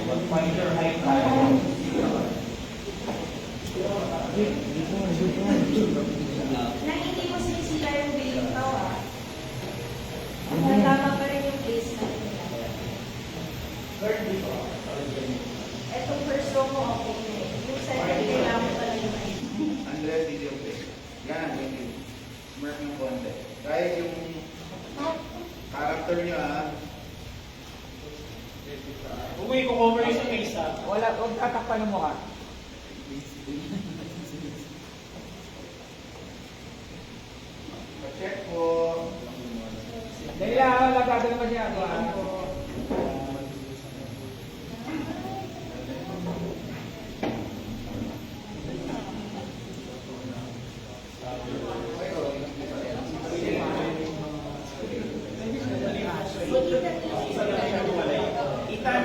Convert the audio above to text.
Find your height tayo. Na hindi mo sinisira yung billing tao Tama pa rin yung case natin. Etong first row mo okay na eh. Yung second, kailangan mo talaga na Andres, video play. Yan, yung mark ng konti. Kahit yung character nyo Uwi ko cover yung face Wala, huwag tatakpan ng mukha. check po. Dahil wala gagawin naman siya. Itan,